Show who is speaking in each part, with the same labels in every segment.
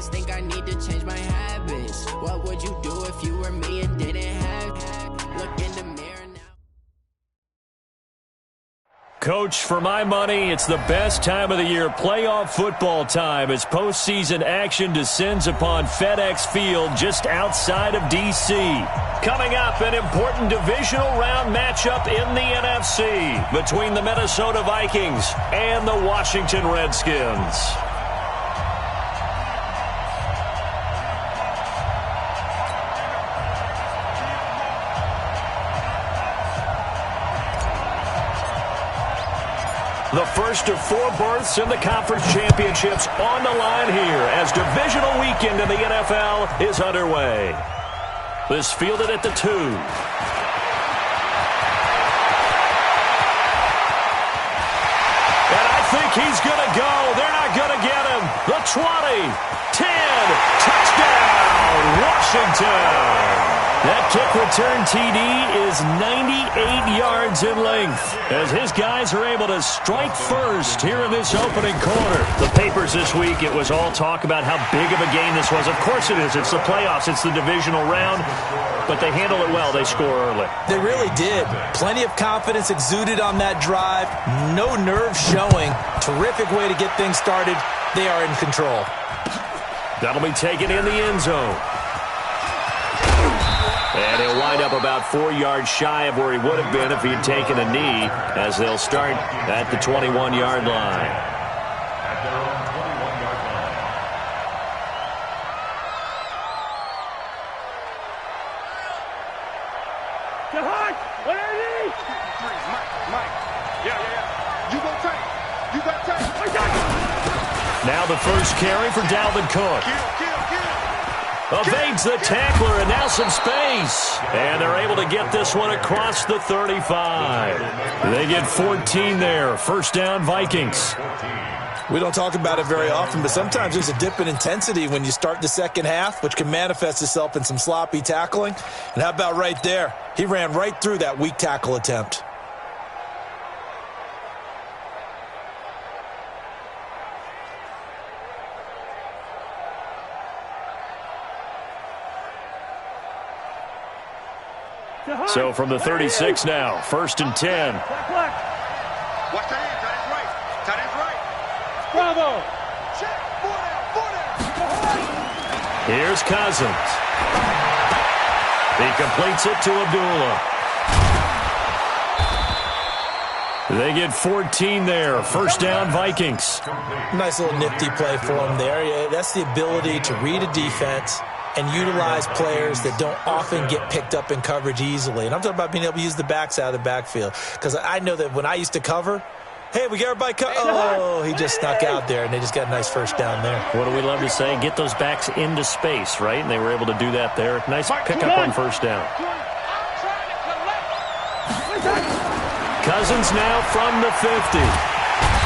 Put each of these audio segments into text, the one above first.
Speaker 1: always think I need to change my habits. What would you do if you were me and didn't have? Look in the mirror now.
Speaker 2: Coach, for my money, it's the best time of the year, playoff football time, as postseason action descends upon FedEx Field just outside of D.C. Coming up, an important divisional round matchup in the NFC between the Minnesota Vikings and the Washington Redskins. The first of 4 berths in the conference championships on the line here as divisional weekend in the NFL is underway. This fielded at the 2. And I think he's going to go. They're not going to get him. The 20, 10, touchdown, Washington. That kick return TD is 98 yards in length as his guys are able to strike first here in this opening quarter. The papers this week, it was all talk about how big of a game this was. Of course it is. It's the playoffs. It's the divisional round. But they handle it well. They score early.
Speaker 3: They really did. Plenty of confidence exuded on that drive. No nerves showing. Terrific way to get things started. They are in control.
Speaker 2: That'll be taken in the end zone. And he'll wind up about 4 yards shy of where he would have been if he had taken a knee, as they'll start at the 21-yard line. Now the first carry for Dalvin Cook. Evades the tackler, and now some space. And they're able to get this one across the 35. They get 14 there. First down, Vikings.
Speaker 3: We don't talk about it very often, but sometimes there's a dip in intensity when you start the second half, which can manifest itself in some sloppy tackling. And how about right there? He ran right through that weak tackle attempt.
Speaker 2: So from the 36 now, 1st and 10.
Speaker 4: Watch tight end, tight end's right. Tight end's right.
Speaker 5: Bravo.
Speaker 4: Check. 4 down.
Speaker 2: Here's Cousins. He completes it to Abdullah. They get 14 there. First down, Vikings.
Speaker 3: Nice little nifty play for him there. That's the ability to read a defense and utilize players that don't often get picked up in coverage easily. And I'm talking about being able to use the backs out of the backfield. Because I know that when I used to cover, hey, we got everybody oh, he just snuck out there, and they just got a nice first down there.
Speaker 2: What do we love to say? Get those backs into space, right? And they were able to do that there. Nice pickup on first down. Cousins now from the 50.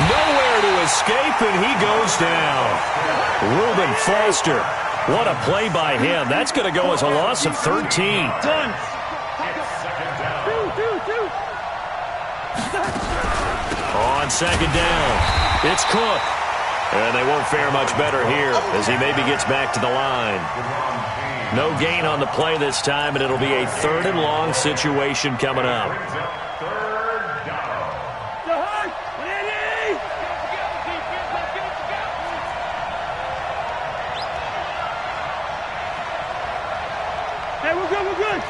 Speaker 2: Nowhere to escape, and he goes down. Reuben Foster. What a play by him. That's going to go as a loss of 13.
Speaker 5: Done.
Speaker 2: On second down, it's Cook. And they won't fare much better here as he maybe gets back to the line. No gain on the play this time, and it'll be a 3rd and long situation coming up.
Speaker 5: Hey, we're good, we're good.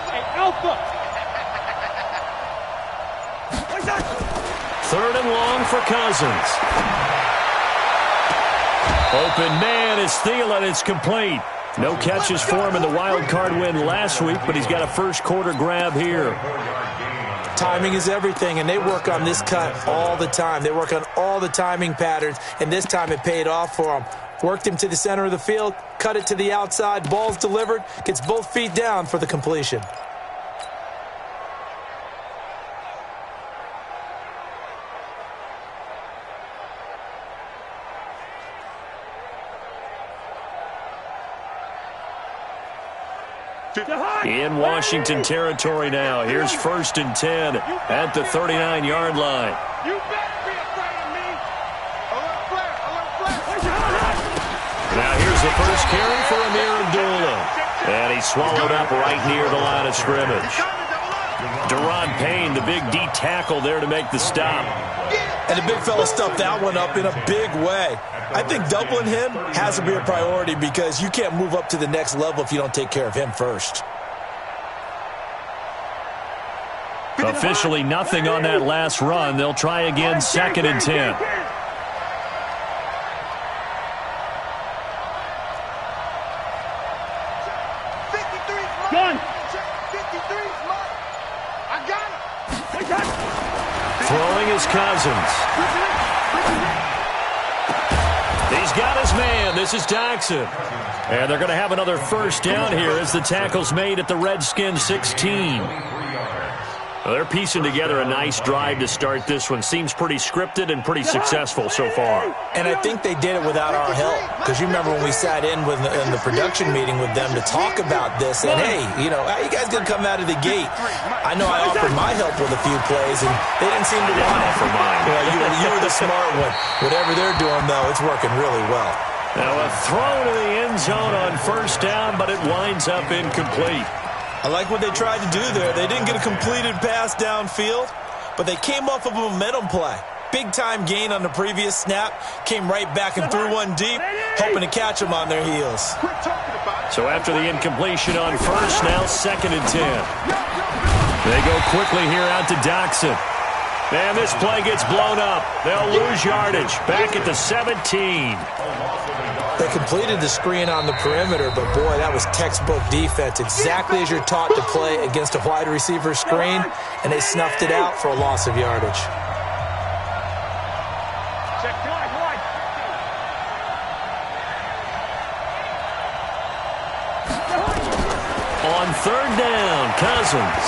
Speaker 5: Hey, Alpha.
Speaker 2: 3rd and long for Cousins. Open man is Thielen. It's complete. No catches for him in the wild card win last week, but he's got a first quarter grab here.
Speaker 3: Timing is everything, and they work on this cut all the time. They work on all the timing patterns, and this time it paid off for them. Worked him to the center of the field, cut it to the outside, ball's delivered, gets both feet down for the completion.
Speaker 2: In Washington territory now. Here's 1st and 10 at the 39-yard line.
Speaker 5: You better be afraid of me.
Speaker 2: is the first carry for Amir Abdullah. And he's swallowed up right near the line of scrimmage. Deron Payne, the big D tackle there to make the stop.
Speaker 3: And the big fella stuffed that one up in a big way. I think doubling him has to be a priority because you can't move up to the next level if you don't take care of him first.
Speaker 2: Officially nothing on that last run. They'll try again, 2nd and 10.
Speaker 5: Gun.
Speaker 2: Throwing is Cousins. He's got his man. This is Jackson. And they're going to have another first down here as the tackle's made at the Redskins 16. Well, they're piecing together a nice drive to start this one. Seems pretty scripted and pretty successful so far.
Speaker 3: And I think they did it without our help. Because you remember when we sat in the production meeting with them to talk about this. And, hey, you know, how you guys going to come out of the gate? I know I offered my help with a few plays, and they didn't seem to want it.
Speaker 2: For mine.
Speaker 3: Well, you were the smart one. Whatever they're doing, though, it's working really well.
Speaker 2: Now a throw to the end zone on first down, but it winds up incomplete.
Speaker 3: I like what they tried to do there. They didn't get a completed pass downfield, but they came off of a momentum play. Big-time gain on the previous snap. Came right back and threw one deep, hoping to catch them on their heels.
Speaker 2: So after the incompletion on first, now 2nd and 10. They go quickly here out to Doxson. And this play gets blown up. They'll lose yardage. Back at the 17.
Speaker 3: They completed the screen on the perimeter, but boy, that was textbook defense. Exactly as you're taught to play against a wide receiver screen, and they snuffed it out for a loss of yardage.
Speaker 2: On 3rd down, Cousins.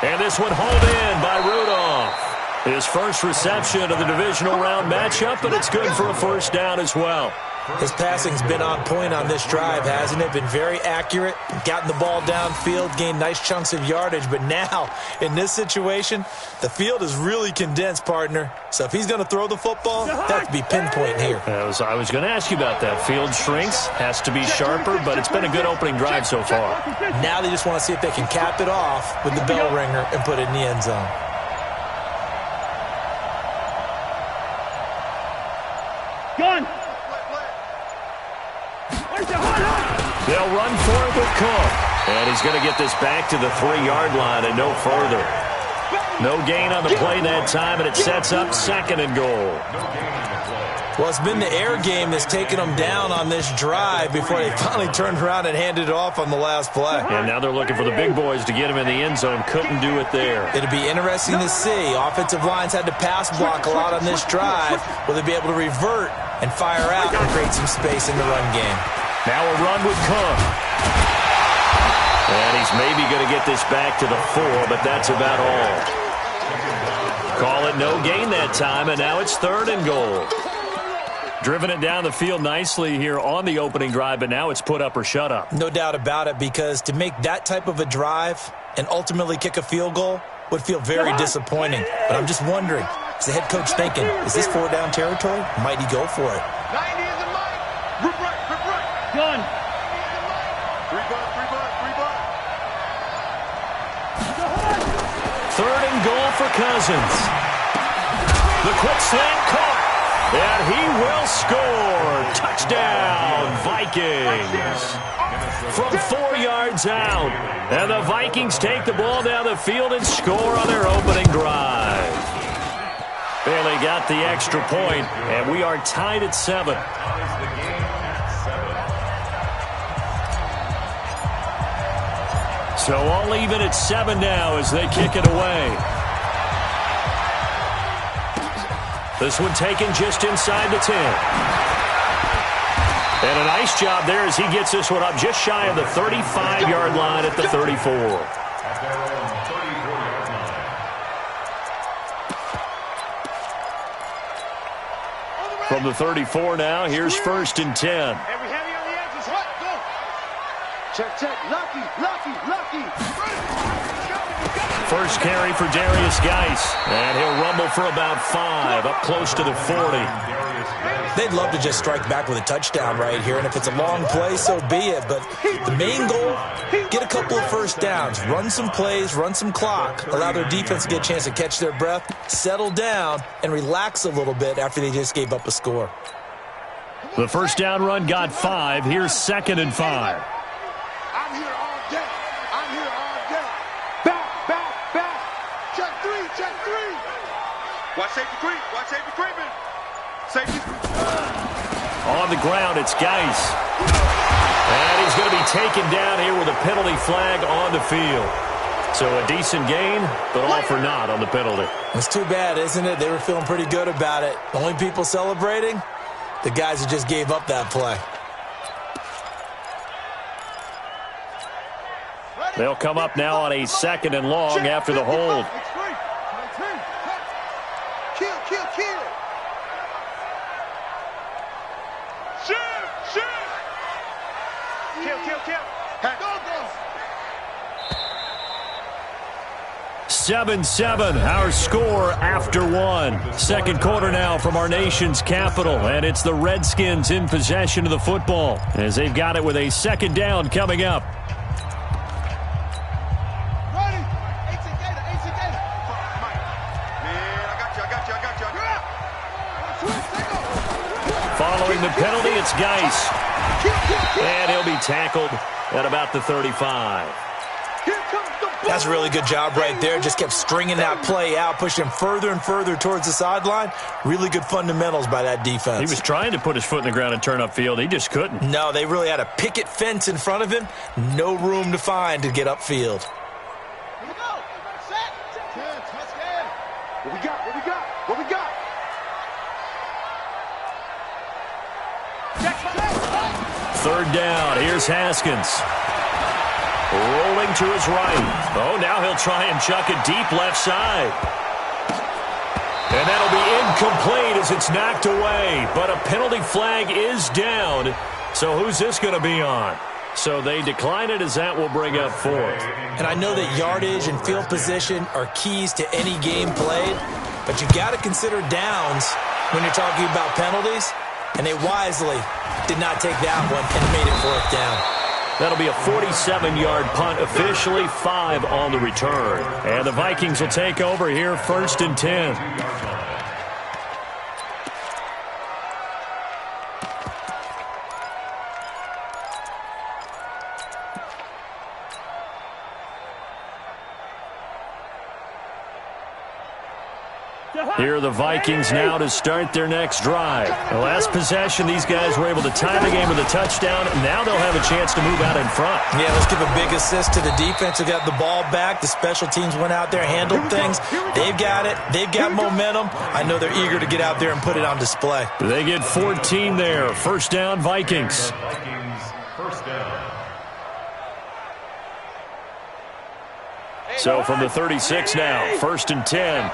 Speaker 2: And this one hauled in by Rudolph. His first reception of the divisional round matchup, but it's good for a first down as well.
Speaker 3: His passing's been on point on this drive, hasn't it? Been very accurate, gotten the ball downfield, gained nice chunks of yardage. But now, in this situation, the field is really condensed, partner. So if he's going to throw the football, that has to be pinpoint here.
Speaker 2: I was going to ask you about that. Field shrinks, has to be sharper, but it's been a good opening drive so far.
Speaker 3: Now they just want to see if they can cap it off with the bell ringer and put it in the end zone.
Speaker 5: Gun.
Speaker 2: They'll run for it with Cook. And he's going to get this back to the 3-yard line and no further. No gain on the play that time, and it sets up 2nd and goal.
Speaker 3: Well, it's been the air game that's taken them down on this drive before they finally turned around and handed it off on the last play.
Speaker 2: And now they're looking for the big boys to get him in the end zone. Couldn't do it there.
Speaker 3: It'll be interesting to see. Offensive lines had to pass block a lot on this drive. Will they be able to revert and fire out and create some space in the run game?
Speaker 2: Now a run with Cook. And he's maybe going to get this back to the 4, but that's about all. Call it no gain that time, and now it's 3rd and goal. Driven it down the field nicely here on the opening drive, but now it's put up or shut up.
Speaker 3: No doubt about it, because to make that type of a drive and ultimately kick a field goal would feel very disappointing. But I'm just wondering, is the head coach thinking, is this 4-down territory? Might he go for it?
Speaker 4: 90 in the mic. Rip right.
Speaker 5: Gun.
Speaker 2: 3rd and goal for Cousins. The quick slant caught. And he will score. Touchdown, Vikings. From 4 yards out. And the Vikings take the ball down the field and score on their opening drive. Barely got the extra point, and we are tied at 7. So all even at 7 now as they kick it away. This one taken just inside the 10. And a nice job there as he gets this one up just shy of the 35-yard line at the 34. From the 34 now, here's 1st and 10.
Speaker 4: Every heavy on the edges. Hot, go. Check. Lucky.
Speaker 2: First carry for Darius Geis. And he'll rumble for about 5, up close to the 40.
Speaker 3: They'd love to just strike back with a touchdown right here, and if it's a long play, so be it. But the main goal, get a couple of first downs, run some plays, run some clock, allow their defense to get a chance to catch their breath, settle down, and relax a little bit after they just gave up a score.
Speaker 2: The first down run got 5. Here's 2nd and 5.
Speaker 5: I'm here all day. I'm here all day. Back, back, back. Check 3, check 3.
Speaker 4: Watch safety creep. Watch safety creeping. Safety.
Speaker 2: On the ground, it's Geis. And he's going to be taken down here with a penalty flag on the field. So a decent gain, but all for naught on the penalty.
Speaker 3: It's too bad, isn't it? They were feeling pretty good about it. The only people celebrating, the guys who just gave up that play.
Speaker 2: They'll come up now on a 2nd and long after the hold.
Speaker 5: Kill, kill, kill.
Speaker 4: Shoot, shoot. Kill, kill, kill.
Speaker 5: Go, go.
Speaker 2: 7-7, our score after 1. Second quarter now from our nation's capital, and it's the Redskins in possession of the football as they've got it with a 2nd down coming up.
Speaker 5: Ready. AC Gator, AC Gator.
Speaker 4: Man, I got you.
Speaker 2: Following the penalty, it's Geis. And he'll be tackled at about the 35.
Speaker 3: That's a really good job right there. Just kept stringing that play out, pushing him further and further towards the sideline. Really good fundamentals by that defense.
Speaker 2: He was trying to put his foot in the ground and turn upfield. He just couldn't.
Speaker 3: No, they really had a picket fence in front of him. No room to find to get upfield.
Speaker 5: Here we go. Set. Touchdown. What we got? What we got? What we got?
Speaker 2: Third down. Here's Haskins. Rolling to his right. Oh, now he'll try and chuck it deep left side. And that'll be incomplete as it's knocked away. But a penalty flag is down. So who's this going to be on? So they decline it as that will bring up 4th.
Speaker 3: And I know that yardage and field position are keys to any game played, but you got to consider downs when you're talking about penalties. And they wisely did not take that one and made it 4th down.
Speaker 2: That'll be a 47-yard punt, officially 5 on the return. And the Vikings will take over here, 1st and 10. Here are the Vikings now to start their next drive. The last possession, these guys were able to tie the game with a touchdown. Now they'll have a chance to move out in front.
Speaker 3: Yeah, let's give a big assist to the defense who got the ball back. The special teams went out there, handled things. They've got it. They've got momentum. I know they're eager to get out there and put it on display.
Speaker 2: They get 14 there. First down, Vikings. So from the 36 now, 1st and 10.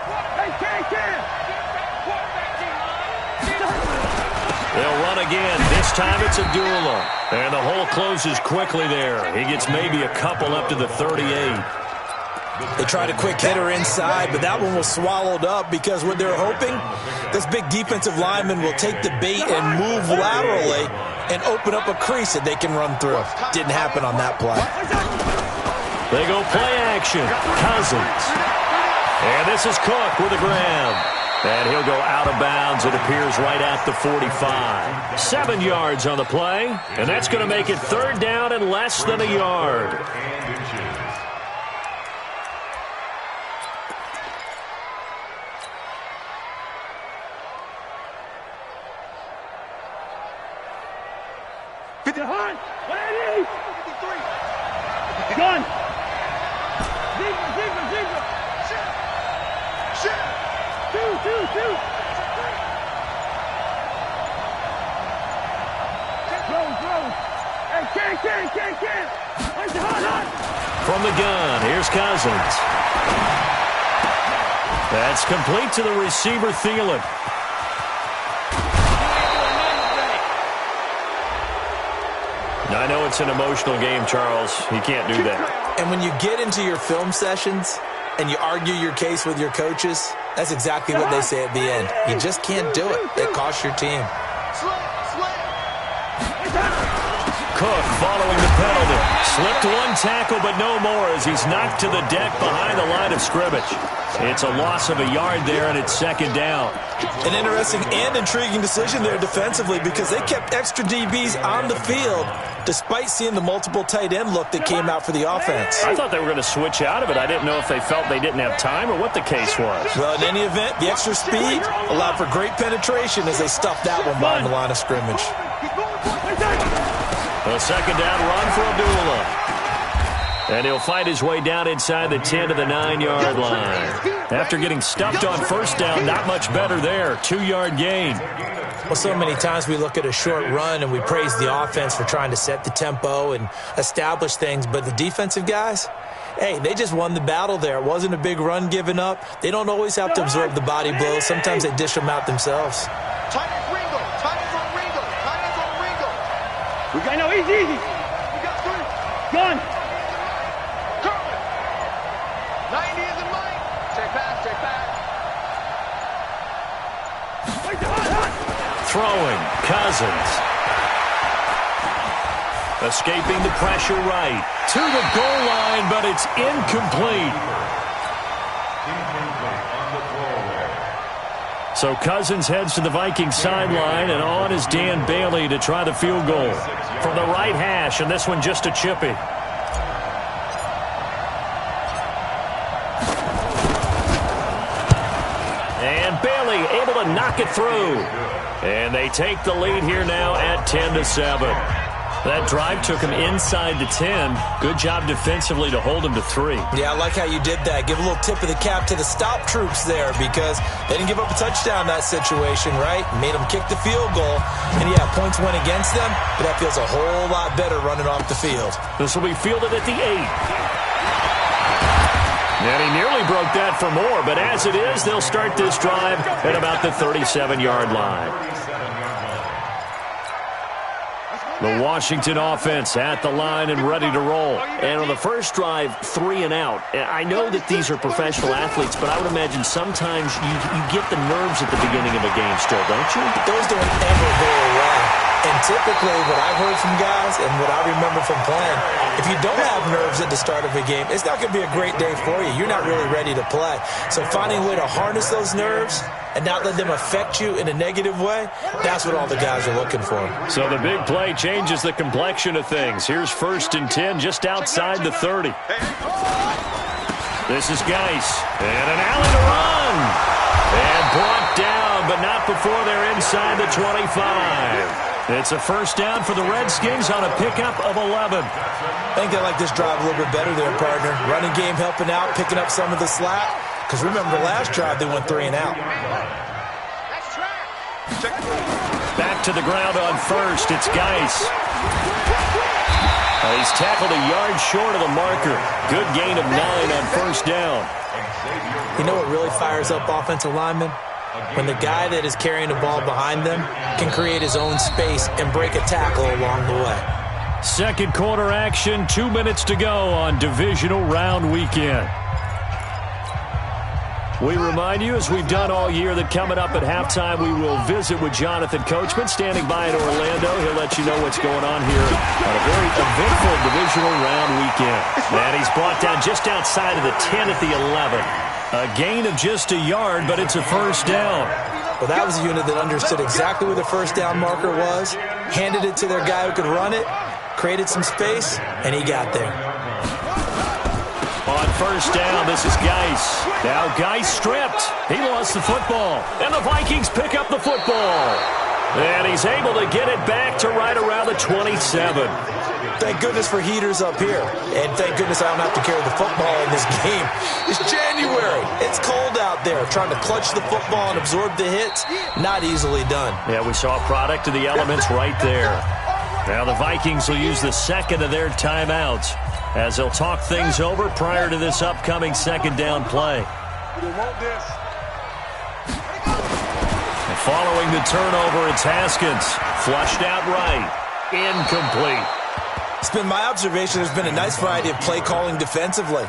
Speaker 2: They'll run again. This time it's Abdullah. And the hole closes quickly there. He gets maybe a couple up to the 38.
Speaker 3: They tried a quick hitter inside, but that one was swallowed up because what they're hoping, this big defensive lineman will take the bait and move laterally and open up a crease that they can run through. Didn't happen on that play.
Speaker 2: They go play action. Cousins. And this is Cook with a grab. And he'll go out of bounds, it appears, right at the 45. 7 yards on the play. And that's going to make it 3rd down and less than a yard.
Speaker 5: Gun! Two! Hey,
Speaker 2: From the gun, here's Cousins. That's complete to the receiver, Thielen. I know it's an emotional game, Charles. You can't do that.
Speaker 3: And when you get into your film sessions and you argue your case with your coaches, That's exactly what they say at the end. You just can't do it. It costs your team.
Speaker 2: Cook following the penalty. Slipped one tackle, but no more as he's knocked to the deck behind the line of scrimmage. It's a loss of a yard there, and it's second down.
Speaker 3: An interesting and intriguing decision there defensively because they kept extra DBs on the field despite seeing the multiple tight end look that came out for the offense.
Speaker 2: I thought they were going to switch out of it. I didn't know if they felt they didn't have time or what the case was.
Speaker 3: Well, in any event, the extra speed allowed for great penetration as they stuffed that one behind the line of scrimmage.
Speaker 2: A second down run for Abdullah. And he'll fight his way down inside the 10 to the 9-yard line. After getting stuffed on first down, not much better there. 2-yard gain.
Speaker 3: Well, so many times we look at a short run and we praise the offense for trying to set the tempo and establish things. But the defensive guys, hey, they just won the battle there. It wasn't a big run given up. They don't always have to absorb the body blows. Sometimes they dish them out themselves.
Speaker 5: I know, easy. We got 3. Gun. 90 is in line. Check back.
Speaker 2: Throwing, Cousins. Escaping the pressure right. To the goal line, but it's incomplete. So Cousins heads to the Vikings sideline, and on is Dan Bailey to try the field goal. From the right hash, and this one just a chippy. And Bailey able to knock it through. And they take the lead here now at 10-7. That drive took him inside the 10. Good job defensively to hold him to 3.
Speaker 3: Yeah, I like how you did that. Give a little tip of the cap to the stop troops there because they didn't give up a touchdown in that situation, right? Made them kick the field goal. And, yeah, points went against them, but that feels a whole lot better running off the field.
Speaker 2: This will be fielded at the 8. And he nearly broke that for more, but as it is, they'll start this drive at about the 37-yard line. The Washington offense at the line and ready to roll. And on the first drive, 3 and out. I know that these are professional athletes, but I would imagine sometimes you get the nerves at the beginning of a game still, don't you?
Speaker 3: Those don't ever go away. And typically what I've heard from guys and what I remember from playing, if you don't have nerves at the start of a game, it's not going to be a great day for you. You're not really ready to play. So finding a way to harness those nerves and not let them affect you in a negative way, that's what all the guys are looking for.
Speaker 2: So the big play changes the complexion of things. Here's 1st and 10 just outside the 30. This is Geis. And an alley to run. And brought down, but not before they're inside the 25. It's a first down for the Redskins on a pickup of 11.
Speaker 3: I think they like this drive a little bit better there, partner. Running game helping out, picking up some of the slack. Because remember, the last drive they went 3 and out.
Speaker 2: Back to the ground on first. It's Geis. He's tackled a yard short of the marker. Good gain of 9 on first down.
Speaker 3: You know what really fires up offensive linemen? When the guy that is carrying the ball behind them can create his own space and break a tackle along the way.
Speaker 2: Second quarter action, 2 minutes to go on divisional round weekend. We remind you, as we've done all year, that coming up at halftime, we will visit with Jonathan Coachman standing by in Orlando. He'll let you know what's going on here on a very eventful divisional round weekend. And he's brought down just outside of the 10 at the 11. A gain of just a yard, but it's a first down.
Speaker 3: Well, that was a unit that understood exactly where the first down marker was, handed it to their guy who could run it, created some space, and he got there.
Speaker 2: On first down, this is Geis. Now Geis stripped. He lost the football. And the Vikings pick up the football. And he's able to get it back to right around the 27.
Speaker 3: Thank goodness for heaters up here. And thank goodness I don't have to carry the football in this game. It's January. It's cold out there. Trying to clutch the football and absorb the hits, not easily done.
Speaker 2: Yeah, we saw a product of the elements right there. Now the Vikings will use the second of their timeouts as they'll talk things over prior to this upcoming second down play. Following the turnover, it's Haskins. Flushed out right. Incomplete.
Speaker 3: It's been my observation there's been a nice variety of play calling defensively.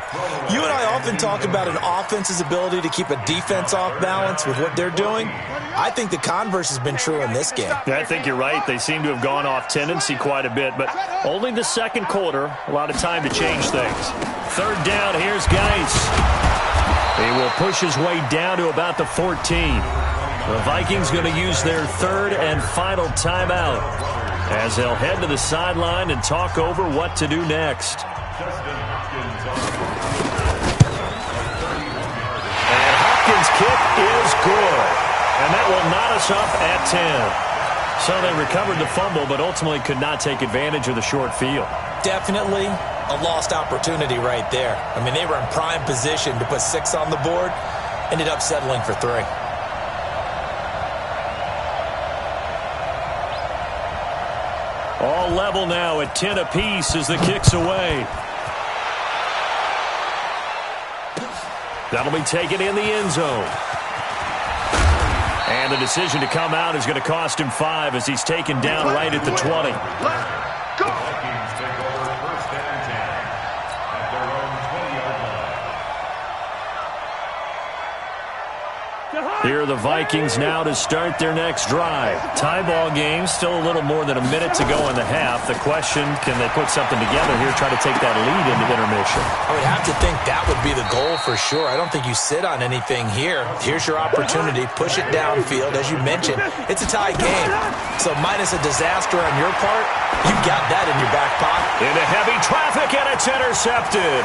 Speaker 3: You and I often talk about an offense's ability to keep a defense off balance with what they're doing. I think the converse has been true in this game.
Speaker 2: Yeah, I think you're right. They seem to have gone off tendency quite a bit, but only the second quarter, a lot of time to change things. Third down, here's Geis. He will push his way down to about the 14. The Vikings going to use their third and final timeout as they'll head to the sideline and talk over what to do next. And Hopkins' kick is good. And that will knot us up at 10. So they recovered the fumble, but ultimately could not take advantage of the short field.
Speaker 3: Definitely a lost opportunity right there. I mean, they were in prime position to put 6 on the board, ended up settling for 3.
Speaker 2: All level now at 10 apiece as the kick's away. That'll be taken in the end zone. And the decision to come out is going to cost him 5 as he's taken down right at the 20.
Speaker 4: Let's go.
Speaker 2: Here are the Vikings now to start their next drive. Tie ball game, still a little more than a minute to go in the half. The question, can they put something together here, try to take that lead into intermission?
Speaker 3: I would have to think that would be the goal for sure. I don't think you sit on anything here. Here's your opportunity. Push it downfield. As you mentioned, it's a tie game. So minus a disaster on your part, you've got that in your back pocket.
Speaker 2: Into heavy traffic, and it's intercepted.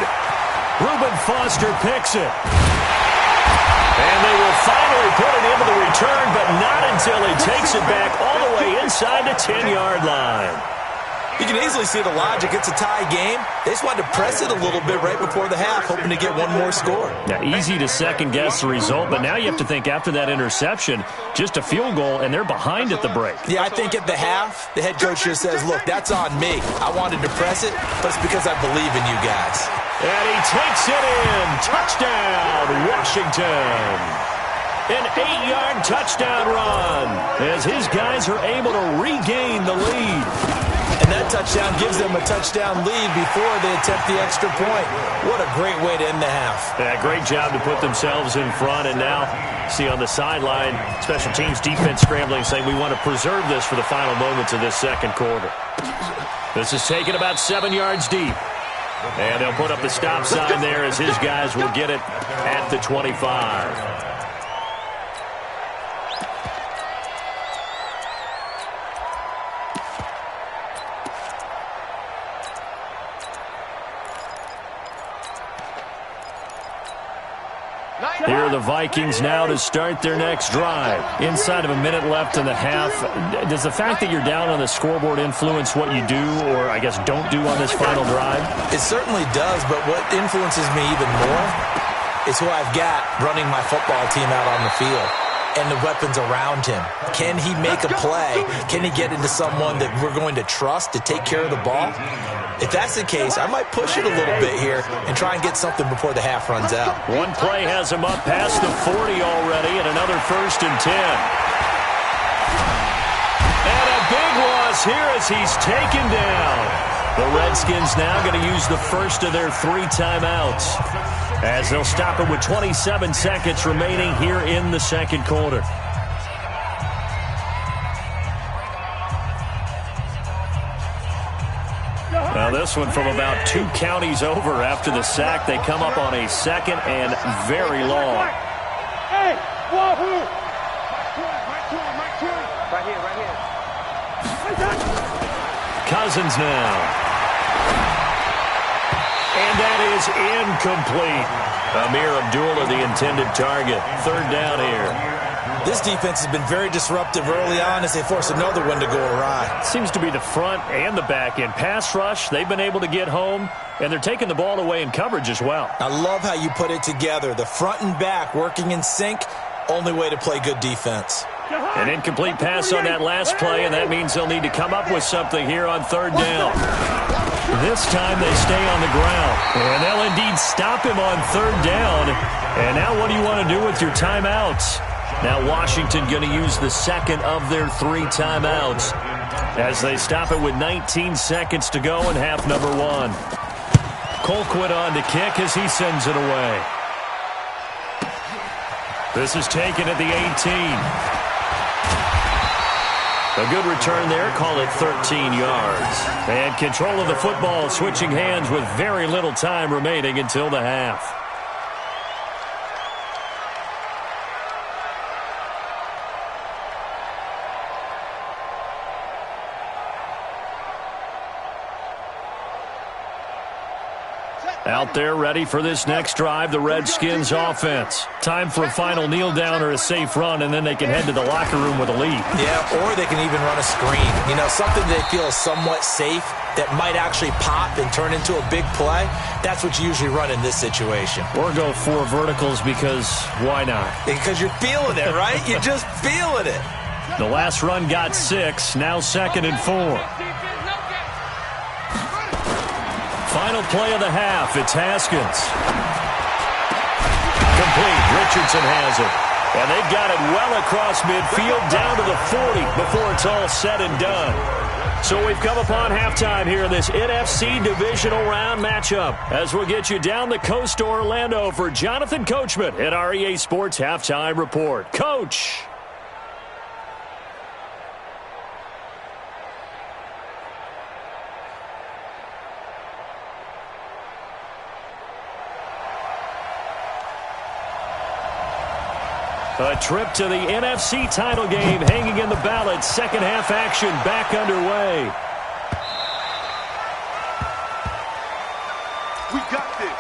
Speaker 2: Reuben Foster picks it. And they will finally put it into the return, but not until he takes it back all the way inside the 10-yard line.
Speaker 3: You can easily see the logic. It's a tie game. They just wanted to press it a little bit right before the half, hoping to get one more score.
Speaker 2: Now, easy to second-guess the result, but now you have to think after that interception, just a field goal, and they're behind at the break.
Speaker 3: Yeah, I think at the half, the head coach just says, look, that's on me. I wanted to press it, but it's because I believe in you guys.
Speaker 2: And he takes it in. Touchdown, Washington. An 8-yard touchdown run as his guys are able to regain the lead.
Speaker 3: And that touchdown gives them a touchdown lead before they attempt the extra point. What a great way to end the half.
Speaker 2: Yeah, great job to put themselves in front. And now, see on the sideline, special teams defense scrambling, saying we want to preserve this for the final moments of this second quarter. This is taken about 7 yards deep. And they'll put up the stop sign there as his guys will get it at the 25. Here are the Vikings now to start their next drive. Inside of a minute left in the half. Does the fact that you're down on the scoreboard influence what you do, or I guess don't do on this final drive?
Speaker 3: It certainly does, but what influences me even more is who I've got running my football team out on the field and the weapons around him. Can he make a play? Can he get into someone that we're going to trust to take care of the ball? If that's the case, I might push it a little bit here and try and get something before the half runs out.
Speaker 2: One play has him up past the 40 already, and another 1st and 10. And a big loss here as he's taken down. The Redskins now going to use the first of their 3 timeouts as they'll stop it with 27 seconds remaining here in the second quarter. Now this one from about 2 counties over after the sack. They come up on a 2nd and very long.
Speaker 5: Hey, wahoo! Right here.
Speaker 2: Cousins now. And that is incomplete. Amir Abdullah, the intended target. 3rd down here.
Speaker 3: This defense has been very disruptive early on as they force another one to go awry.
Speaker 2: Seems to be the front and the back end. Pass rush, they've been able to get home, and they're taking the ball away in coverage as well.
Speaker 3: I love how you put it together. The front and back working in sync, only way to play good defense.
Speaker 2: An incomplete pass on that last play, and that means they'll need to come up with something here on 3rd down. This time they stay on the ground, and they'll indeed stop him on 3rd down. And now what do you want to do with your timeouts? Now Washington going to use the 2nd of their 3 timeouts. as they stop it with 19 seconds to go in half number one. Colquitt on to kick as he sends it away. This is taken at the 18. A good return there, call it 13 yards. And control of the football switching hands with very little time remaining until the half. Out there ready for this next drive, the Redskins offense. Time for a final kneel down or a safe run, and then they can head to the locker room with a lead.
Speaker 3: Yeah, or they can even run a screen. You know, something they feel is somewhat safe that might actually pop and turn into a big play. That's what you usually run in this situation.
Speaker 2: Or go 4 verticals because why not?
Speaker 3: Because you're feeling it, right? You're just feeling it.
Speaker 2: The last run got 6, now 2nd and 4. Final play of the half, it's Haskins. Complete, Richardson has it. And they've got it well across midfield, down to the 40 before it's all said and done. So we've come upon halftime here in this NFC divisional round matchup, as we'll get you down the coast to Orlando for Jonathan Coachman at our EA Sports Halftime Report. Coach! A trip to the NFC title game hanging in the balance. Second half action back underway.
Speaker 5: We got this.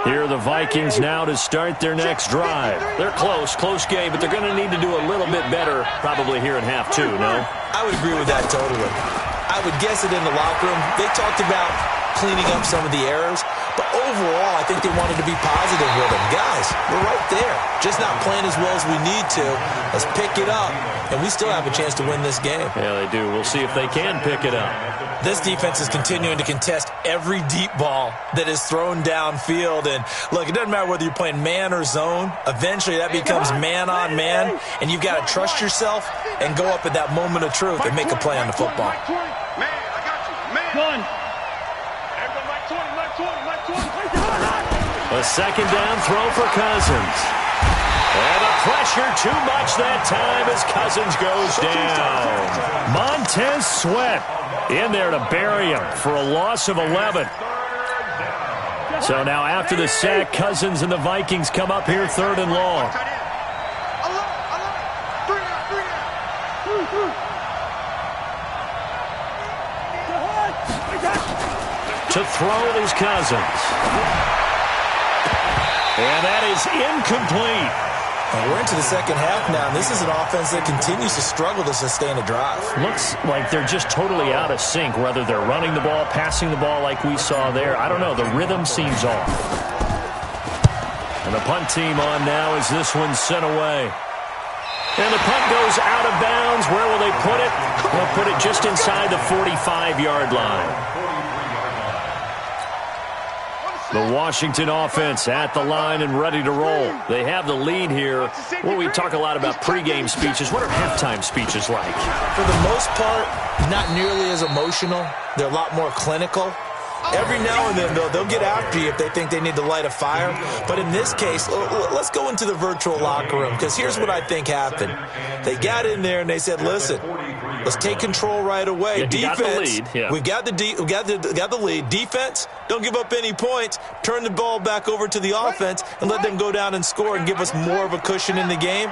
Speaker 2: Here are the Vikings now to start their next drive. They're close game, but they're going to need to do a little bit better probably here in half 2, no?
Speaker 3: I would agree with that totally. I would guess it in the locker room. They talked about cleaning up some of the errors, but overall, I think they wanted to be positive with them. Guys, we're right there. Just not playing as well as we need to. Let's pick it up, and we still have a chance to win this game.
Speaker 2: Yeah, they do. We'll see if they can pick it up.
Speaker 3: This defense is continuing to contest every deep ball that is thrown downfield. And, look, it doesn't matter whether you're playing man or zone. Eventually, that becomes man-on-man, and you've got to trust yourself and go up at that moment of truth and make a play on the football.
Speaker 5: Man, I got you. Man.
Speaker 2: A second down throw for Cousins. And the pressure too much that time as Cousins goes down. Montez Sweat in there to bury him for a loss of 11. So now after the sack, Cousins and the Vikings come up here 3rd and long. To throw is Cousins. And that is incomplete.
Speaker 3: And we're into the second half now, and this is an offense that continues to struggle to sustain a drive.
Speaker 2: Looks like they're just totally out of sync, whether they're running the ball, passing the ball like we saw there. I don't know. The rhythm seems off. And the punt team on now as this one's sent away. And the punt goes out of bounds. Where will they put it? They'll put it just inside the 45-yard line. The Washington offense at the line and ready to roll. They have the lead here. Well, we talk a lot about pregame speeches. What are halftime speeches like?
Speaker 3: For the most part, not nearly as emotional. They're a lot more clinical. Every now and then, though, they'll get after you if they think they need to light a fire. But in this case, let's go into the virtual locker room, because here's what I think happened. They got in there and they said, listen, let's take control right away.
Speaker 2: Yeah,
Speaker 3: defense,
Speaker 2: we got the lead.
Speaker 3: We got the lead. Defense, don't give up any points. Turn the ball back over to the offense and let them go down and score and give us more of a cushion in the game.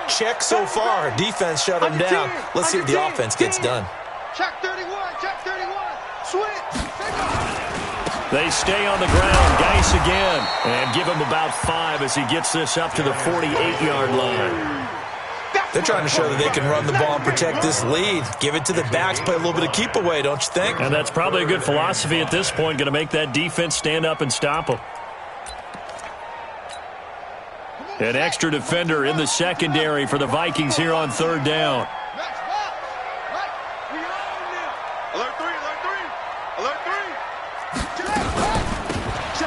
Speaker 3: Check so far. Defense shut them down. Let's see if the offense gets done.
Speaker 5: Check 31. Check 31. Switch.
Speaker 2: They stay on the ground. Geis again. And give him about 5 as he gets this up to the 48-yard line.
Speaker 3: They're trying to show that they can run the ball and protect this lead. Give it to the backs, play a little bit of keep away, don't you think?
Speaker 2: And that's probably a good philosophy at this point, going to make that defense stand up and stop them. An extra defender in the secondary for the Vikings here on 3rd down.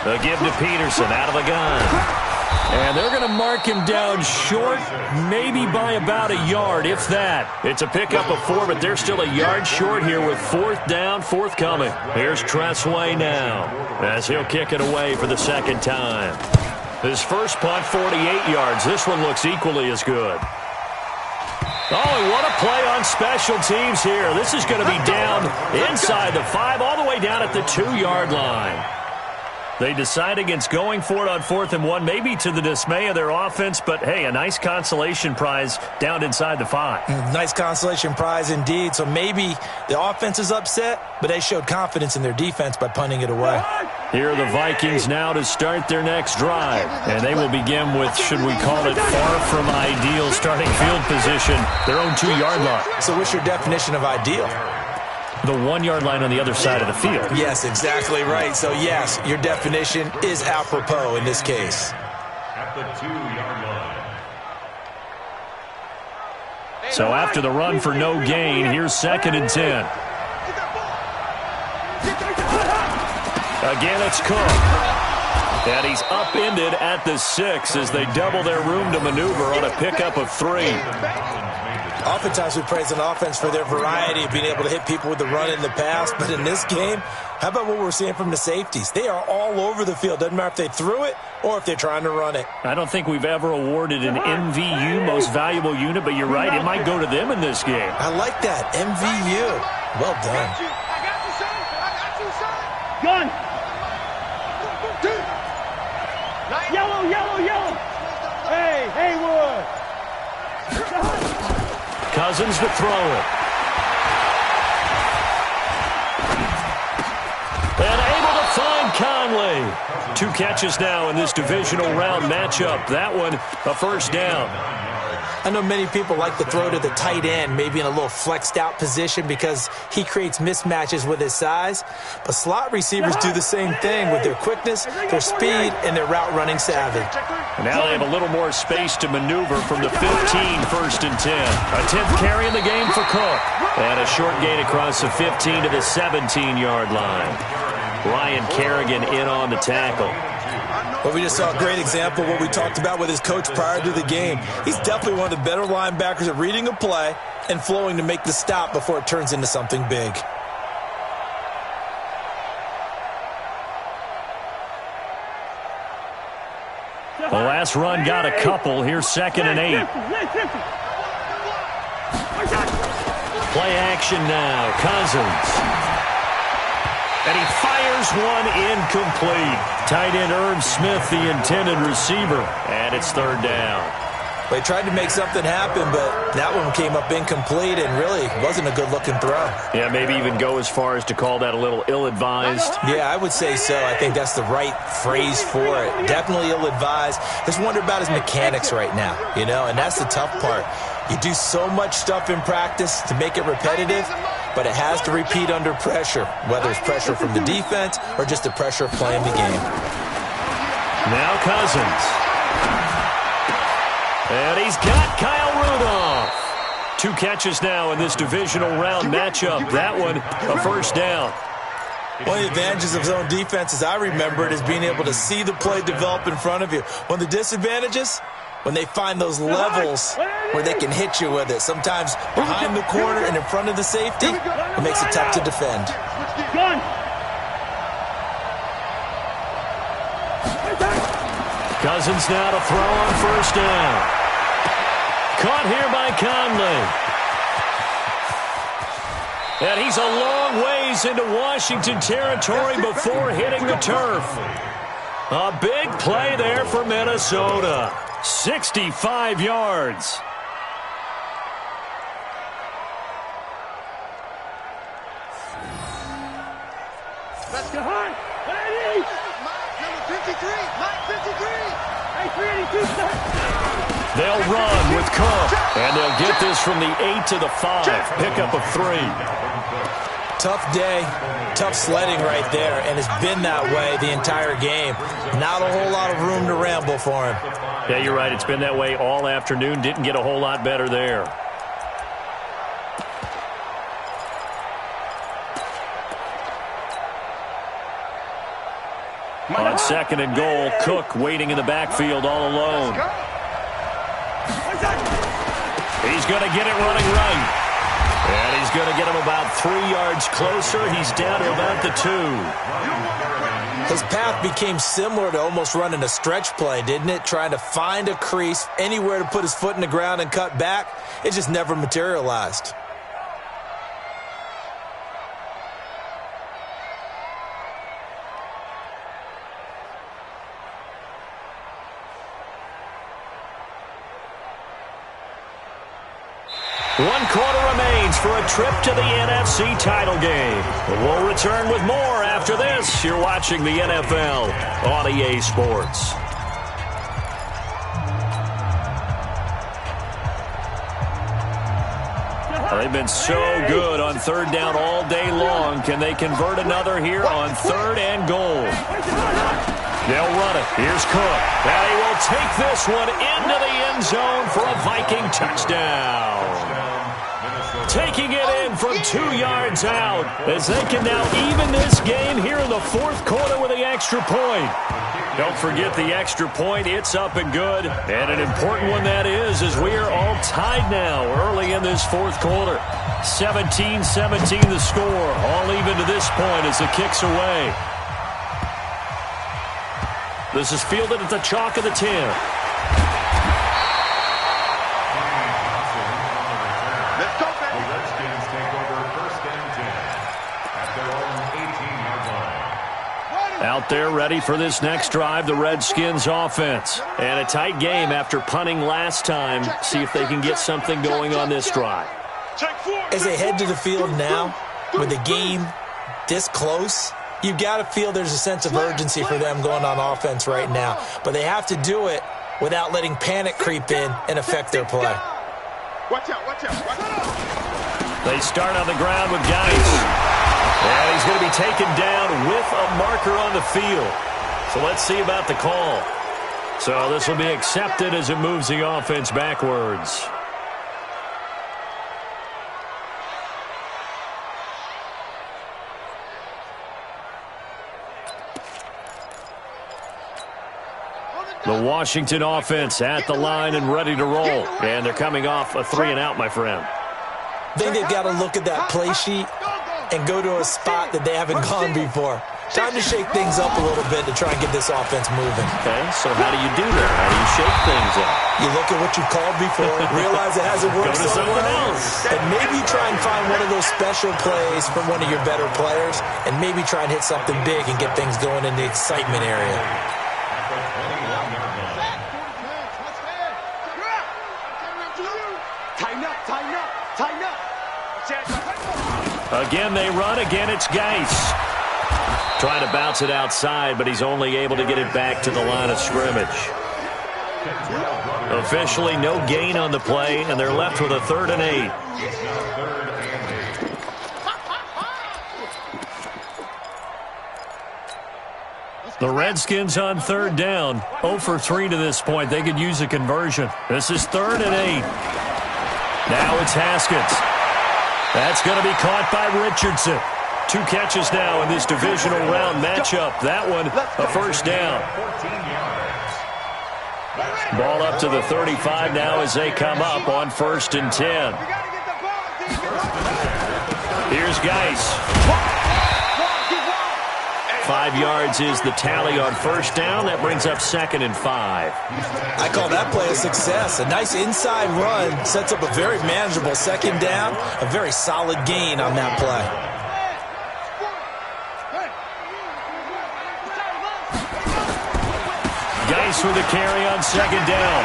Speaker 2: A give to Peterson out of the gun. And they're going to mark him down short, maybe by about a yard, if that. It's a pickup of 4, but they're still a yard short here with 4th down, forthcoming. Here's Tressway now as he'll kick it away for the second time. His first punt, 48 yards. This one looks equally as good. Oh, and what a play on special teams here. This is going to be down inside the 5, all the way down at the 2-yard line. They decide against going for it on 4th and 1, maybe to the dismay of their offense, but, hey, a nice consolation prize down inside the 5.
Speaker 3: Nice consolation prize indeed. So maybe the offense is upset, but they showed confidence in their defense by punting it away.
Speaker 2: Here are the Vikings now to start their next drive, and they will begin with, should we call it, far from ideal starting field position, their own 2-yard line.
Speaker 3: So what's your definition of ideal?
Speaker 2: The 1-yard line on the other side of the field.
Speaker 3: Yes, exactly right. So, yes, your definition is apropos in this case.
Speaker 4: At the 2-yard line.
Speaker 2: So after the run for no gain, here's 2nd and 10. Again, it's Cook. And he's upended at the 6 as they double their room to maneuver on a pickup of 3.
Speaker 3: Oftentimes we praise an offense for their variety of being able to hit people with the run in the pass. But in this game, how about what we're seeing from the safeties? They are all over the field. Doesn't matter if they threw it or if they're trying to run it.
Speaker 2: I don't think we've ever awarded an MVU, most valuable unit, but you're right, it might go to them in this game.
Speaker 3: I like that. MVU. Well done.
Speaker 5: I got you, son. I got you, son.
Speaker 6: Gun.
Speaker 5: Nice.
Speaker 6: Yellow, yellow, yellow. Hey, Haywood.
Speaker 2: Cousins to throw it. And able to find Conley. 2 catches now in this divisional round matchup. That one, a first down.
Speaker 3: I know many people like to throw to the tight end, maybe in a little flexed out position because he creates mismatches with his size. But slot receivers do the same thing with their quickness, their speed, and their route running savvy.
Speaker 2: And now they have a little more space to maneuver from the 15, 1st and 10. A 10th carry in the game for Cook. And a short gain across the 15 to the 17-yard line. Ryan Kerrigan in on the tackle.
Speaker 3: Well, we just saw a great example of what we talked about with his coach prior to the game. He's definitely one of the better linebackers at reading a play and flowing to make the stop before it turns into something big.
Speaker 2: The last run got a couple. Here's 2nd and 8. Play action now. Cousins. And he fires one incomplete. Tight end Irv Smith, the intended receiver. And it's 3rd down.
Speaker 3: They tried to make something happen, but that one came up incomplete and really wasn't a good-looking throw.
Speaker 2: Yeah, maybe even go as far as to call that a little ill-advised.
Speaker 3: Yeah, I would say so. I think that's the right phrase for it. Definitely ill-advised. Just wonder about his mechanics right now, you know, and that's the tough part. You do so much stuff in practice to make it repetitive, but it has to repeat under pressure, whether it's pressure from the defense or just the pressure of playing the game.
Speaker 2: Now Cousins. And he's got Kyle Rudolph. 2 catches now in this divisional round matchup. That one, a first down.
Speaker 3: One of the advantages of zone defense, as I remember it, is being able to see the play develop in front of you. One of the disadvantages, when they find those levels where they can hit you with it. Sometimes behind the corner and in front of the safety, it makes it tough to defend.
Speaker 6: Gun.
Speaker 2: Cousins now to throw on first down. Caught here by Conley. And he's a long ways into Washington territory before hitting the turf. A big play there for Minnesota. 65 yards.
Speaker 5: Let's go. Mike number 53. Mike 53.
Speaker 6: Hey, 382.
Speaker 2: They'll run with Cook, and they'll get this from the 8 to the 5. Pickup of 3.
Speaker 3: Tough day, tough sledding right there, and it's been that way the entire game. Not a whole lot of room to ramble for him.
Speaker 2: Yeah, you're right. It's been that way all afternoon. Didn't get a whole lot better there. On second and goal, Cook waiting in the backfield all alone. He's going to get it running right. And he's going to get him about 3 yards closer. He's down to about the 2.
Speaker 3: His path became similar to almost running a stretch play, didn't it? Trying to find a crease, anywhere to put his foot in the ground and cut back. It just never materialized.
Speaker 2: One quarter remains for a trip to the NFC title game. We'll return with more after this. You're watching the NFL on EA Sports. They've been so good on third down all day long. Can they convert another here on third and goal? They'll run it. Here's Cook. And he will take this one into the end zone for a Viking touchdown. Taking it in from 2 yards out as they can now even this game here in the fourth quarter with the extra point. Don't forget the extra point. It's up and good. And an important one that is, as we are all tied now early in this fourth quarter. 17-17 the score. All even to this point as the kick's away. This is fielded at the chalk of the 10. Out there ready for this next drive, the Redskins offense. And a tight game after punting last time. See if they can get something going on this drive.
Speaker 3: As they head to the field now, with the game this close, you've got to feel there's a sense of urgency for them going on offense right now. But they have to do it without letting panic creep in and affect their play.
Speaker 5: Watch out, watch out, watch out.
Speaker 2: They start on the ground with Geis. And he's going to be taken down with a marker on the field. So let's see about the call. So this will be accepted as it moves the offense backwards. The Washington offense at the line and ready to roll. And they're coming off a 3-and-out, my friend.
Speaker 3: I think they've got to look at that play sheet and go to a spot that they haven't gone before. Time to shake things up a little bit to try and get this offense moving.
Speaker 2: Okay, so how do you do that? How do you shake things up?
Speaker 3: You look at what you've called before, realize it hasn't worked
Speaker 2: Go to
Speaker 3: so
Speaker 2: someone
Speaker 3: well,
Speaker 2: else.
Speaker 3: and maybe try and find one of those special plays from one of your better players, and maybe try and hit something big and get things going in the excitement area.
Speaker 5: Tighten up, tighten up, tighten up.
Speaker 2: Again, they run. Again, it's Geis. Trying to bounce it outside, but he's only able to get it back to the line of scrimmage. Officially, no gain on the play, and they're left with a 3rd and 8. The Redskins on 3rd down. 0 for 3 to this point. They could use a conversion. This is 3rd and 8. Now it's Haskins. That's going to be caught by Richardson. 2 catches now in this divisional round matchup. That one, a first down. Ball up to the 35 now as they come up on 1st and 10. Here's Geis. 5 yards is the tally on 1st down. That brings up 2nd and 5.
Speaker 3: I call that play a success. A nice inside run sets up a very manageable 2nd down. A very solid gain on that play.
Speaker 2: Geis with a carry on 2nd down.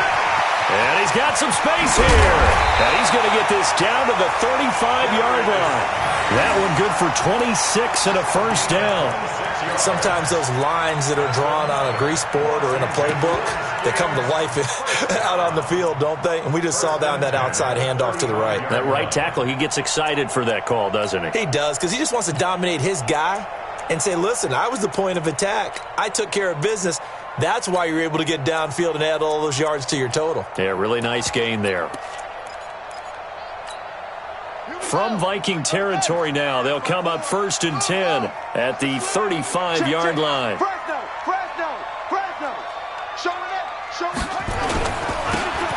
Speaker 2: And he's got some space here. And he's going to get this down to the 35-yard line. That one good for 26 and a first down.
Speaker 3: Sometimes those lines that are drawn on a grease board or in a playbook, they come to life out on the field, don't they? And we just saw down that outside handoff to the right.
Speaker 2: That right tackle, he gets excited for that call, doesn't he?
Speaker 3: He does, because he just wants to dominate his guy and say, listen, I was the point of attack. I took care of business. That's why you're able to get downfield and add all those yards to your total.
Speaker 2: Yeah, really nice gain there. From Viking territory now, they'll come up 1st and 10 at the 35-yard line.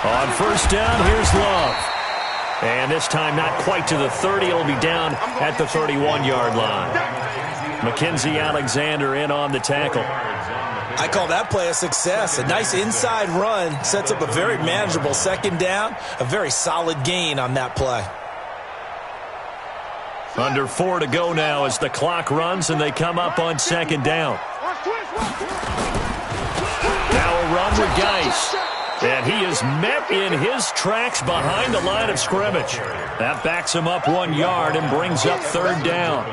Speaker 2: On first down, here's Love. And this time not quite to the 30. It'll be down at the 31-yard line. Mackenzie Alexander in on the tackle.
Speaker 3: I call that play a success. A nice inside run sets up a very manageable second down. A very solid gain on that play.
Speaker 2: Under 4 to go now as the clock runs and they come up on second down. Now a run with Geis. And he is met in his tracks behind the line of scrimmage. That backs him up 1 yard and brings up third down.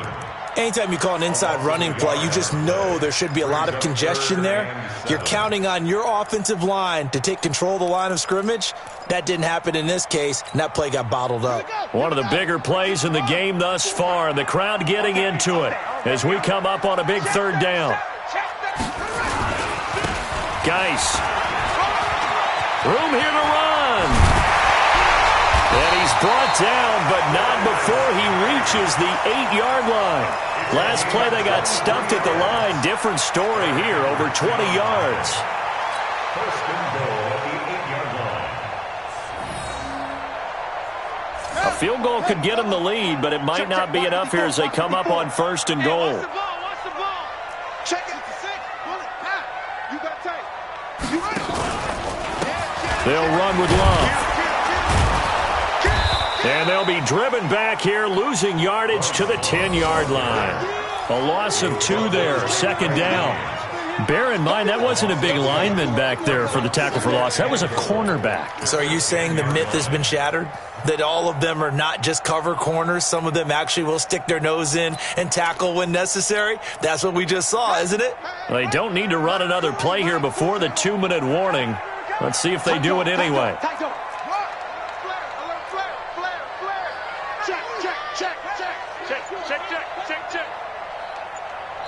Speaker 3: Anytime you call an inside running play, you just know there should be a lot of congestion there. You're counting on your offensive line to take control of the line of scrimmage. That didn't happen in this case, and that play got bottled up.
Speaker 2: One of the bigger plays in the game thus far, and the crowd getting into it as we come up on a big third down. Geis. Room here to run. And he's brought down, but not before he reaches the 8-yard line. Last play, they got stuffed at the line. Different story here, over 20 yards. First and goal at the 8-yard line. A field goal could get him the lead, but it might not be enough here as they come up on first and goal.
Speaker 5: Watch the ball. Check it. You got tight. You ready?
Speaker 2: They'll run with Love. And they'll be driven back here, losing yardage to the 10-yard line. A loss of 2 there, second down. Bear in mind, that wasn't a big lineman back there for the tackle for loss. That was a cornerback.
Speaker 3: So are you saying the myth has been shattered? That all of them are not just cover corners? Some of them actually will stick their nose in and tackle when necessary? That's what we just saw, isn't it?
Speaker 2: They don't need to run another play here before the 2-minute warning. Let's see if they do it anyway.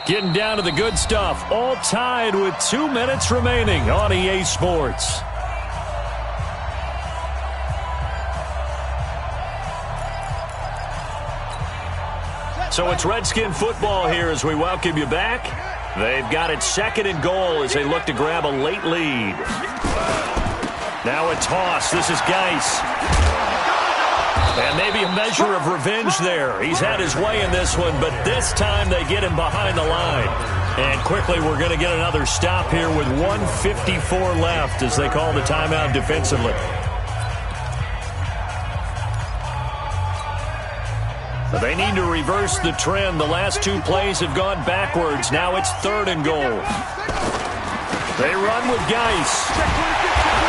Speaker 2: Getting down to the good stuff. All tied with 2 minutes remaining on EA Sports. So it's Redskin football here as we welcome you back. They've got it second and goal as they look to grab a late lead. Now a toss. This is Geis. And maybe a measure of revenge there. He's had his way in this one, but this time they get him behind the line. And quickly we're going to get another stop here with 1:54 left as they call the timeout defensively. They need to reverse the trend. The last 2 plays have gone backwards. Now it's third and goal. They run with Geis.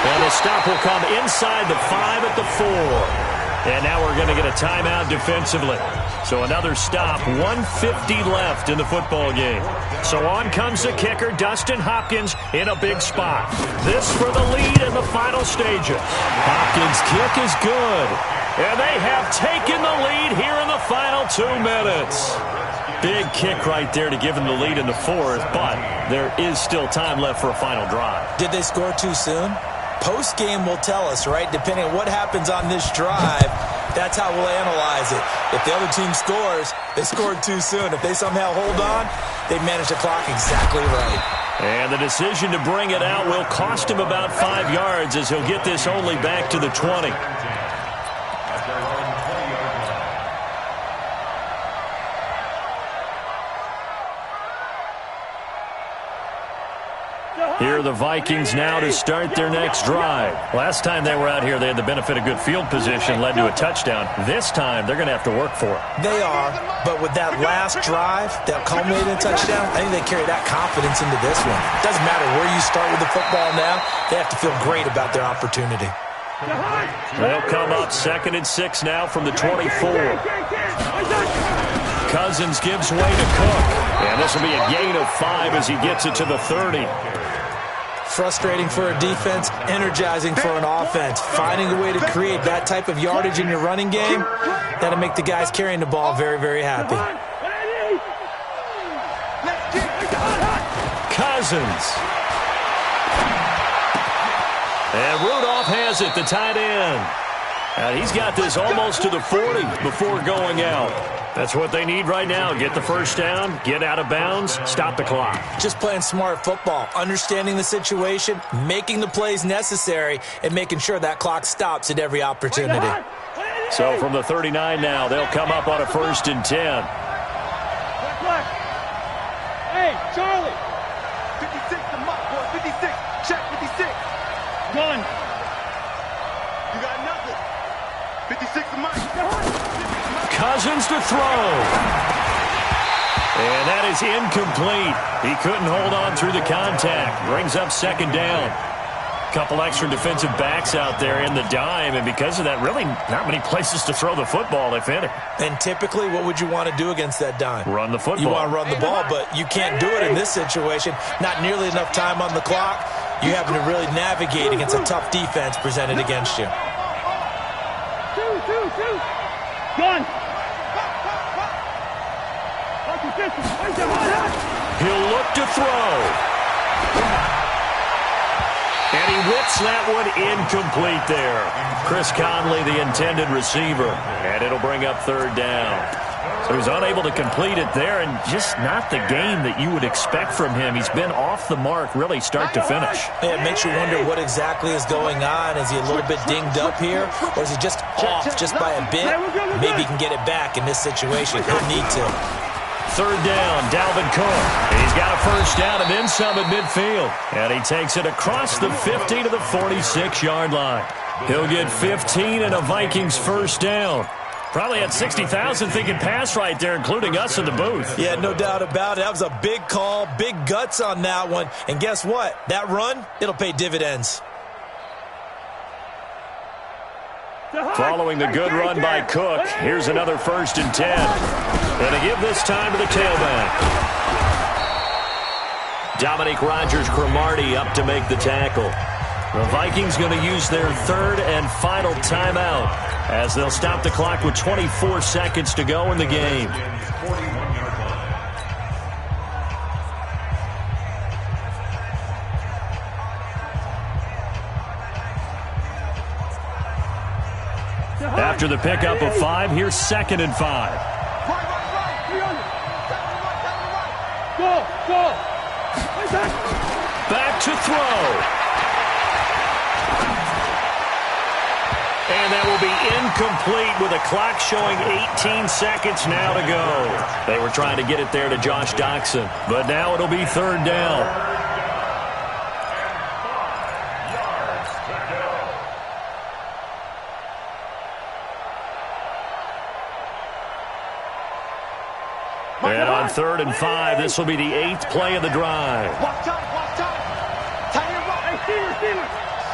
Speaker 2: And the stop will come inside the 5 at the 4. And now we're going to get a timeout defensively. So another stop, 1:50 left in the football game. So on comes the kicker, Dustin Hopkins, in a big spot. This for the lead in the final stages. Hopkins' kick is good. And they have taken the lead here in the final 2 minutes. Big kick right there to give them the lead in the 4th, but there is still time left for a final drive.
Speaker 3: Did they score too soon? Post-game will tell us, right? Depending on what happens on this drive, that's how we'll analyze it. If the other team scores, they scored too soon. If they somehow hold on, they manage the clock exactly right.
Speaker 2: And the decision to bring it out will cost him about 5 yards as he'll get this only back to the 20. Here are the Vikings now to start their next drive. Last time they were out here, they had the benefit of good field position, led to a touchdown. This time, they're going to have to work for it.
Speaker 3: They are, but with that last drive that culminated in a touchdown, I think they carry that confidence into this one. It doesn't matter where you start with the football now. They have to feel great about their opportunity.
Speaker 2: They'll come up 2nd and 6 now from the 24. Cousins gives way to Cook. And this will be a gain of 5 as he gets it to the 30.
Speaker 3: Frustrating for a defense, energizing for an offense. Finding a way to create that type of yardage in your running game, that'll make the guys carrying the ball very, very happy.
Speaker 2: Cousins. And Rudolph has it, the tight end. And he's got this almost to the 40 before going out. That's what they need right now. Get the first down, get out of bounds, stop the clock.
Speaker 3: Just playing smart football, understanding the situation, making the plays necessary, and making sure that clock stops at every opportunity.
Speaker 2: So from the 39 now, they'll come up on a 1st and 10.
Speaker 6: Hey, Charlie.
Speaker 5: 56 to Mott, boy. 56. Check 56.
Speaker 6: Gun.
Speaker 5: You got nothing. 56 to Mott.
Speaker 2: Cousins to throw. And that is incomplete. He couldn't hold on through the contact. Brings up 2nd down. Couple extra defensive backs out there in the dime, and because of that, really not many places to throw the football, if any.
Speaker 3: And typically, what would you want to do against that dime?
Speaker 2: Run the football.
Speaker 3: You want to run the ball, but you can't do it in this situation. Not nearly enough time on the clock. You're having to really navigate against a tough defense presented against you.
Speaker 6: Two. Gun.
Speaker 2: He'll look to throw. And he whips that one incomplete there. Chris Conley, the intended receiver. And it'll bring up 3rd down. So he's unable to complete it there, and just not the game that you would expect from him. He's been off the mark, really, start to finish.
Speaker 3: Yeah, it makes you wonder what exactly is going on. Is he a little bit dinged up here, or is he just off just by a bit? Maybe he can get it back in this situation. He'll need to.
Speaker 2: 3rd down, Dalvin Cook. He's got a 1st down and then some at midfield. And he takes it across the 50 to the 46-yard line. He'll get 15 and a Vikings 1st down. Probably had 60,000 thinking pass right there, including us in the booth.
Speaker 3: Yeah, no doubt about it. That was a big call, big guts on that one. And guess what? That run, it'll pay dividends.
Speaker 2: Following the good run by Cook, here's another 1st and 10. And to give this time to the tailback. Dominique Rodgers-Cromartie up to make the tackle. The Vikings going to use their 3rd and final timeout as they'll stop the clock with 24 seconds to go in the game. After the pickup of 5, here's 2nd and 5.
Speaker 6: Go.
Speaker 2: Back to throw. And that will be incomplete with a clock showing 18 seconds now to go. They were trying to get it there to Josh Doxson, but now it'll be 3rd down. And on 3rd and 5, this will be the 8th play of the drive.
Speaker 5: Watch out. Tight end right.
Speaker 6: Hey,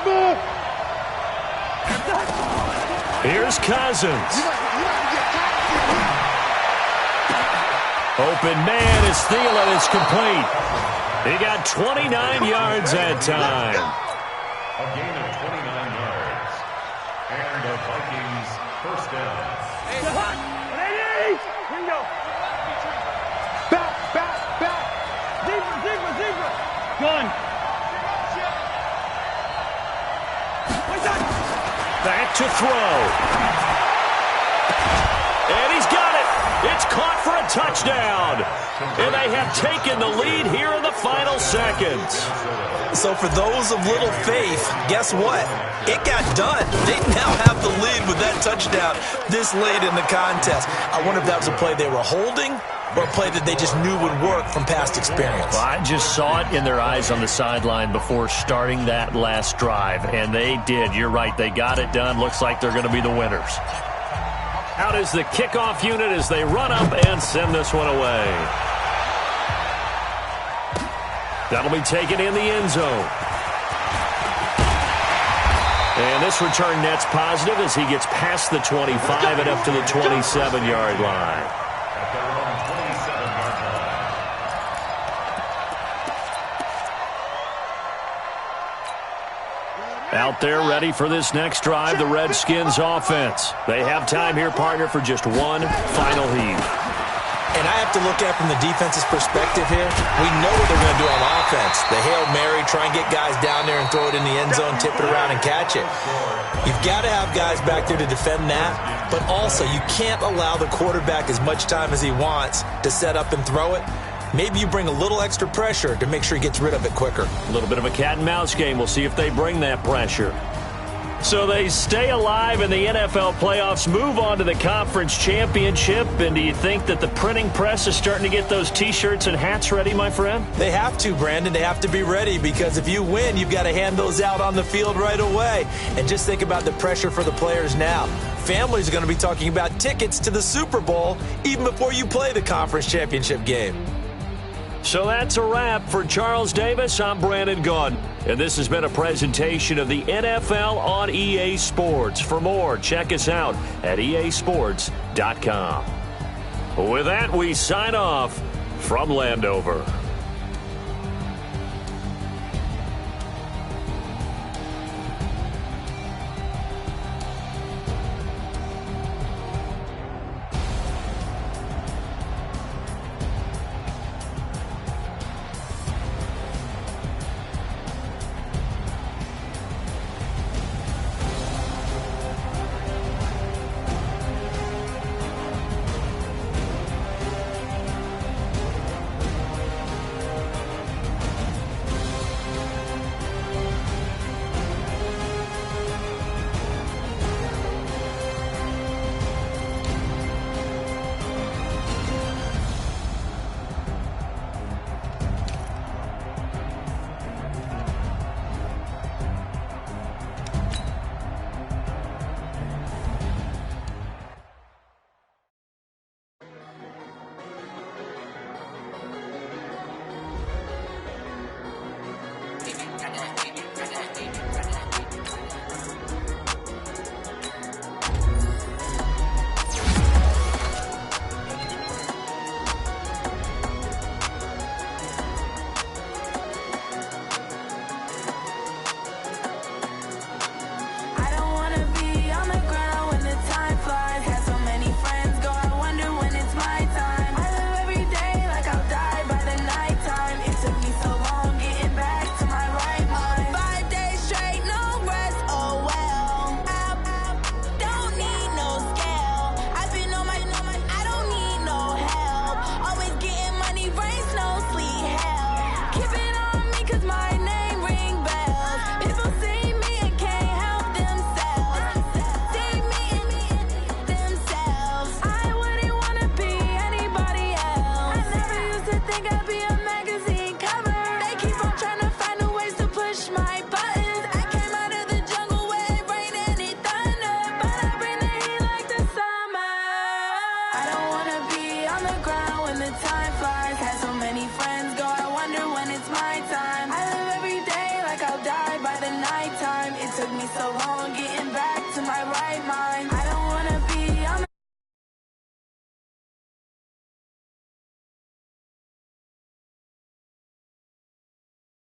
Speaker 6: Smooth.
Speaker 2: Here's Cousins. Open man is Thielen. It's complete. He got 29 yards that time.
Speaker 7: A gain of 29 yards. And the Vikings 1st down.
Speaker 6: Ready? Here we go. Back. Zebra. Gun.
Speaker 2: Back to throw. And he's got it. It's caught for a touchdown. And they have taken the lead here in the final seconds.
Speaker 3: So for those of little faith, guess what? It got done. They now have the lead with that touchdown this late in the contest. I wonder if that was a play they were holding or a play that they just knew would work from past experience.
Speaker 2: Well, I just saw it in their eyes on the sideline before starting that last drive, and they did. You're right. They got it done. Looks like they're going to be the winners. Out is the kickoff unit as they run up and send this one away. That'll be taken in the end zone. And this return net's positive as he gets past the 25 and up to the 27-yard line. Out there ready for this next drive, the Redskins offense. They have time here, partner, for just one final heave.
Speaker 3: And I have to look at it from the defense's perspective here. We know what they're going to do on offense. The Hail Mary, try and get guys down there and throw it in the end zone, tip it around and catch it. You've got to have guys back there to defend that, but also you can't allow the quarterback as much time as he wants to set up and throw it. Maybe you bring a little extra pressure to make sure he gets rid of it quicker.
Speaker 2: A little bit of a cat and mouse game. We'll see if they bring that pressure. So they stay alive in the NFL playoffs, move on to the conference championship. And do you think that the printing press is starting to get those T-shirts and hats ready, my friend?
Speaker 3: They have to, Brandon. They have to be ready because if you win, you've got to hand those out on the field right away. And just think about the pressure for the players now. Families are going to be talking about tickets to the Super Bowl even before you play the conference championship game.
Speaker 2: So that's a wrap for Charles Davis. I'm Brandon Gunn. And this has been a presentation of the NFL on EA Sports. For more, check us out at easports.com. With that, we sign off from Landover.